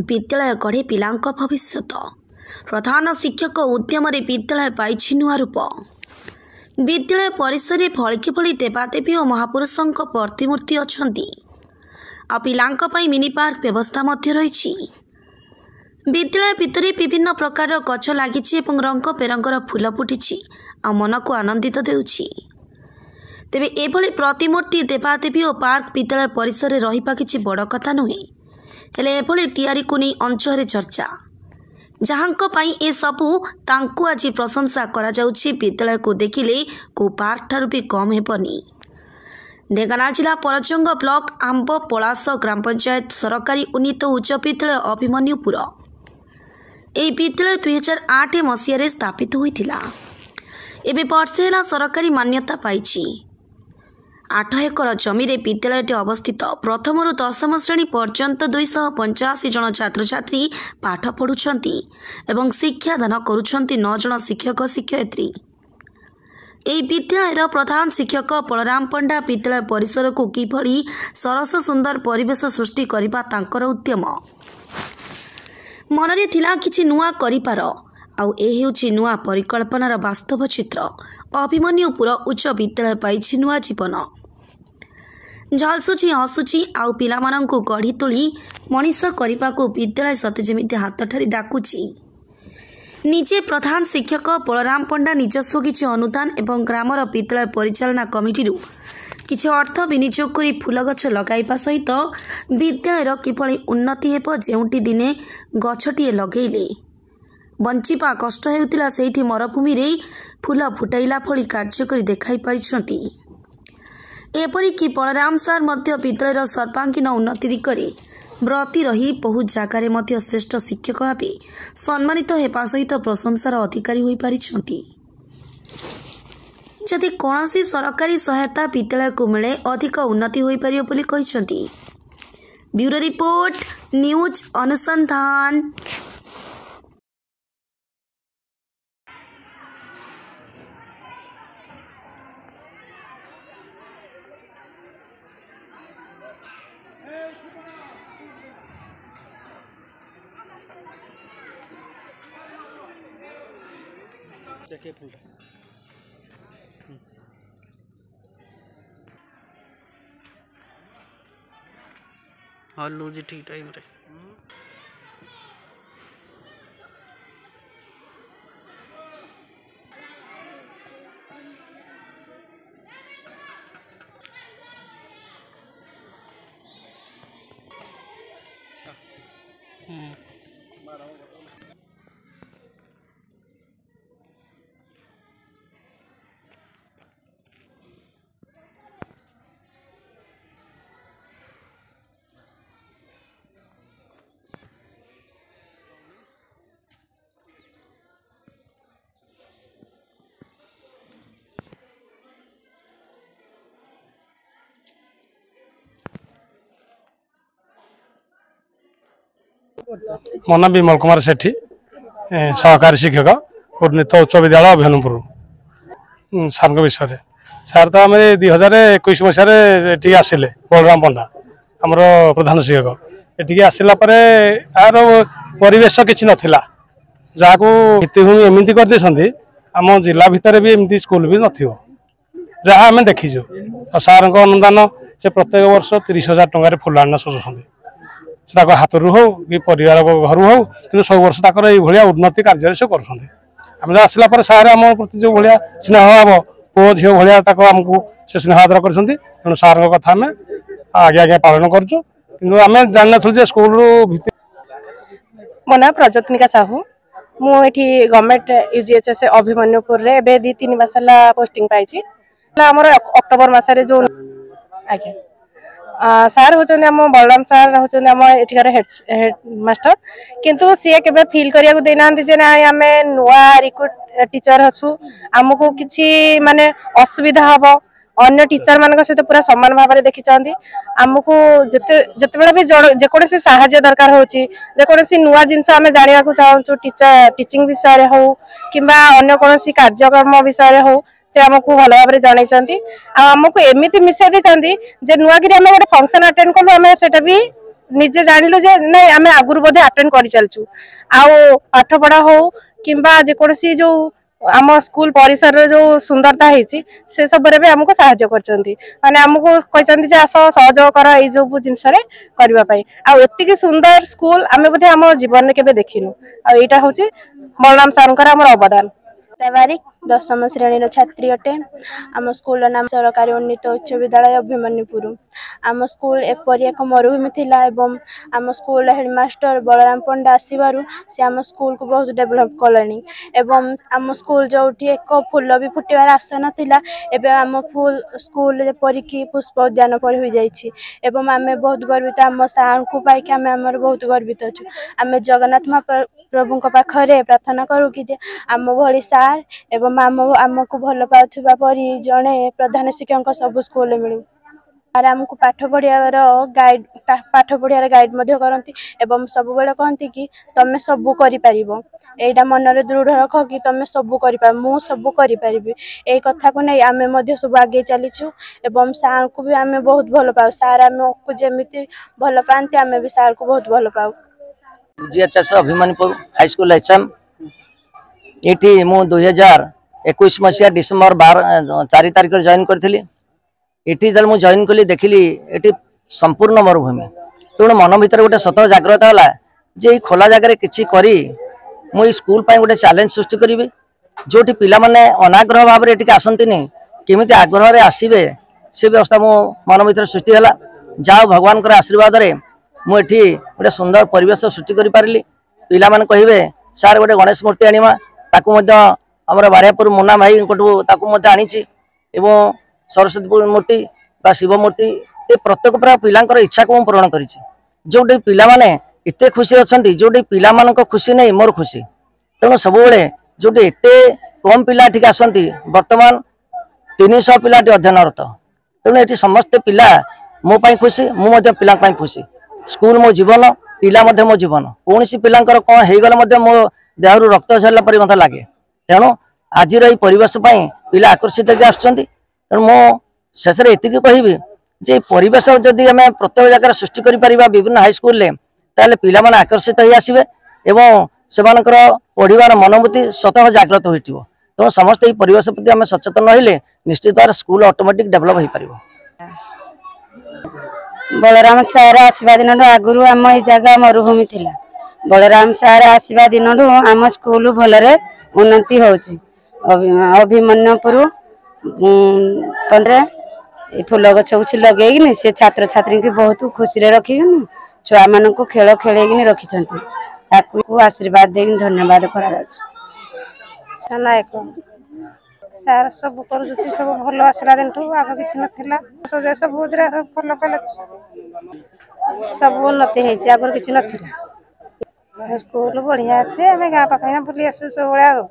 विद्यालय गढ़े पिलांक भविष्यत प्रधान शिक्षक उद्यम विद्यालय पाइछि नुआ रूप। विद्यालय परिसर में फलिकी फली देवादेवी और महापुरुषों प्रतिमूर्ति अछंती आ पिलांक पई मिनी पार्क व्यवस्था मध्य रही। विद्यालय भितर विभिन्न प्रकार गछ लगी रंग बेरंगर फूल फुटी आ मन को आनंदित देउछि। तेबे एभली प्रतिमूर्ति देवादेवी और पार्क विद्यालय परिसर में रहिबा किछि बड़ कथा नुहे, हेले एभली तैयारी को नहीं अंचल चर्चा जहांक पई ए सबू तांकु आज प्रशंसा करा जाउछि। विद्यालय को देखिले को पार्क ठारू भी कम हेबनी। ढेंकानाल जिला परजंग ब्लॉक आंब पलास ग्राम पंचायत सरकारी उन्नीत उच्च विद्यालय अभिमन्युपुर এই विद्यालय 2008 मसीह स्थापित होइथिला। एबे वर्षे ହେଲା सरकारी मान्यता पाइछि। 8 एकर जमी विद्यालय अवस्थित। प्रथम 10म श्रेणी पर्यंत 285 जन छात्र छात्री पाठ पढ़ुछंती एवं शिक्षादान करुछंती 9 जन शिक्षक शिक्षयित्री। এই विद्यालयर प्रधान शिक्षक बलराम पंडा विद्यालय परिसर को किभली सरस सुंदर परिवेश सृष्टि करबा तांकर उद्यम मनरे थिला किछि नुआ करिपार आउ ए हेउछि नुआ परिकल्पनार वास्तव चित्र। अभिमन्युपुर उच्च विद्यालय पाइछि नुआ जीवन। झलसुची हसुची आउ पिलामानंकु गढ़ी तोली मनीष करने विद्यालय सते जेमिति हाथ ठारी डाकुची। निजे प्रधान शिक्षक बलराम पंडा निजस्व किछि अनुदान एवं ग्रामर विद्यालय परिचालना कमिटी किछि अर्थ विनियोग करी फूल गछ लगाइबा सहित विद्यालयर किभली उन्नति हेब जेउटी दिने गछटिए लगेइले बंचिबा कष्ट हेउतिला सेठी मरुभूमि रे फूल फुटाइला भली कार्य करी देखाई पारिछंती। एपरिक बलराम सार मध्य विद्यालयर सर्वांगीन उन्नति दिगरे ब्रती रही बहु जगार मध्य श्रेष्ठ शिक्षक भाव सम्मानित हेबा सहित प्रशंसार अधिकारी होई पारिछंती। जदि कौनसी सरकारी सहायता विद्यालय को मिले अधिक उन्नति होई पारियो बोली कहिसंती। ब्यूरो रिपोर्ट न्यूज अनुसंधान। हाँ लो जी ठीक टाइम रे मो ना विमल कुमार सेठी सहकारी शिक्षक उन्नीत उच्च विद्यालय अभिमन्युपुर सार विषय सार तो आम 2021 मसीह आसिले बलराम पंडा आमर प्रधान शिक्षक ये आसला यार परिवेश किसी नाला जहाँ भित्तिभूमि एमती करदे आम जिला भितर भी एमती स्कूल भी नजहाँ आम देखीचु सार अनुदान से प्रत्येक वर्ष 30,000 टकर फुलदान सजुंट हाथ रू हो कि परिवार घर हो कि सब वर्ष ये उन्नति कार्य से कर आसला सार आम प्रति जो भाया स्नेह भाव पुओ झील भाया आमको से स्नेह आदर कर सार कथा आम आगे आगे पालन करें जान स्कूल मो ना प्रजत्निका साहू मुझे गवर्नमेंट यूजीएचएस अभिमन्युपुर रे 2-3 मास पोस्टिंग पाई आम अक्टोबर मसरे जो आज्ञा सार होचंदी आम बलराम सार होचंदी आम एठिकार हेड मास्टर किंतु सी केबे फील करिया को देना जे ना आम नुआ रिक्रूट टीचर अच्छु आमको किछि माने असुविधा हबो अन्य टीचर मान सहित पूरा समान भाव में देखी आमको जिते भी जेकोसी साहाय्य दरकार होची जेकोसी नुआ जिनस आम जाना चाहूँ टीचिंग विषय हो कि अन्य कौन कार्यक्रम विषय हो से आमको भल भाव में जनई आमको एमती मिसाई जे नुआगिरी आम गोटे फंक्शन अटेंड कलु आम से भी निजे जानिलु जे नहीं आमे आगुरु बोधे अटेंड करि चलचु आउ पाठ पढ़ा हो किंबा जे कोनसी जो आम स्कूल परिसर जो सुंदरता है से सब भी आमको साहाय्य करचंती माने आमको कहचंती जे आस सहयोग कर ए जो जिनस रे करबा पई आ एतिकी सुंदर स्कूल आमे बोधे आम जीवन में केबे देखिनु आ एटा होची बलराम सारंकर हमर अवदान। बारिक 10म श्रेणी छात्री अटे। आम स्कूल नाम सरकारी उन्नीत उच्च विद्यालय अभिमन्युपुर। आम स्कूल एपरी एक मरुभूमि थिला एवं आम स्कूल हेडमास्टर बलराम पंडा आसबार से आम स्कूल को बहुत डेभलप कले एवं आम स्कूल जो एक फूल भी फुटबार आशा नाला एवं आम फुल स्कूल जेपरिक पुष्प उद्यान पर हो जाइए एवं आम बहुत गर्वित आम सार को पाई आम बहुत गर्वित अच्छु। आम जगन्नाथ महाप्रभु पाखरे प्रार्थना करूँ कि आम भली सार एवं आमको भल पाउथुबा परी जड़े प्रधान शिक्षक सब स्कूल मिलू आर आमको पाठ पढ़ियार गाइड गाइड करती एवं सब बेले कहती कि तमें सबू करिपारिबो एटा मनरे दृढ़ रख कि तमें सबू कर मु सबू करिपारिबी ए कथा को नहीं आमे मध्य सब आगे चलीचु एवं सार को भी आमे बहुत भल पाऊ सार आमको जेमिति भल पाती आमे भी सार को बहुत भल पाऊ। GHS Abhimanyupur high school HM ये मु 2021 मसीहा डिसेम्बर 4 तारिख जॉइन करी ये जब मुझे जॉइन कली देखिली ये संपूर्ण मरुभूमि तेणु मन भर गोटे सत जागृत है जे खोला जगह किसी करी मुझे स्कूल गोटे चैलेंज सृष्टि करी जो पिला माने अनाग्रह भाव में ये आसती केमी आग्रह आसवे से व्यवस्था मो मन भर सृष्टि है जाओ भगवान आशीर्वाद रे मुझे गोटे सुंदर परिवेश सृष्टि कर पारि पिला माने कहिबे सार गोटे गणेश मूर्ति आनिमा ताकू आमर बारियापुर मुन्ना भाई आनी एवं सरस्वती मूर्ति बा शिव मूर्ति ये प्रत्येक प्रकार पिलांकर इच्छा को पूरण करी जोटी पिला माने इत्ते खुशी अच्छा जोटी पिला मानक खुशी नहीं मोर खुशी तेणु सब बेले जोटी एते कम पिला ठीक आसती बर्तमान 300 पिला अध्ययनरत तेणु ये समस्ते पिला मो पाई खुशी मुझे पिला खुशी स्कूल मो जीवन पिला मो जीवन कौन सी पिलांकर कौन हो गले मो देहरु रक्त झरला पर मत लगे तेणु आज परिवेश पिला आकर्षित होकर तेणु मो शेष एति कहबी जे परिवेश जदि आम प्रत्येक जगह सृष्टि कर विभिन्न हाईस्कल ताले पिला माने आकर्षित हो आसबे एवं से पढ़ार मनोभूति स्वतः जागृत हो तेणु समस्त परिवेश प्रति आम सचेतन रहिले निश्चित भाव स्कूल ऑटोमेटिक डेभलप हो पार। बलराम सार आसवा दिन आगुरी आम ये जगह मरुभूमि थिला बलराम सार आसवा दिन आम स्कूल भलरे उन्नति होची अभिमन्युपुर फूल गछ गुछ लगे से छात्र छात्री की बहुत खुशी रखिकन छुआ मान खेल खेल रखी आशीर्वाद दे धन्यवाद नायक सार सब कर सब भल आसला दिन आग किसी नाला सब भल कले सब उन्नति है आगर किसी नाला स्कूल बढ़िया अच्छे गाँ पाखे बुली आसु सब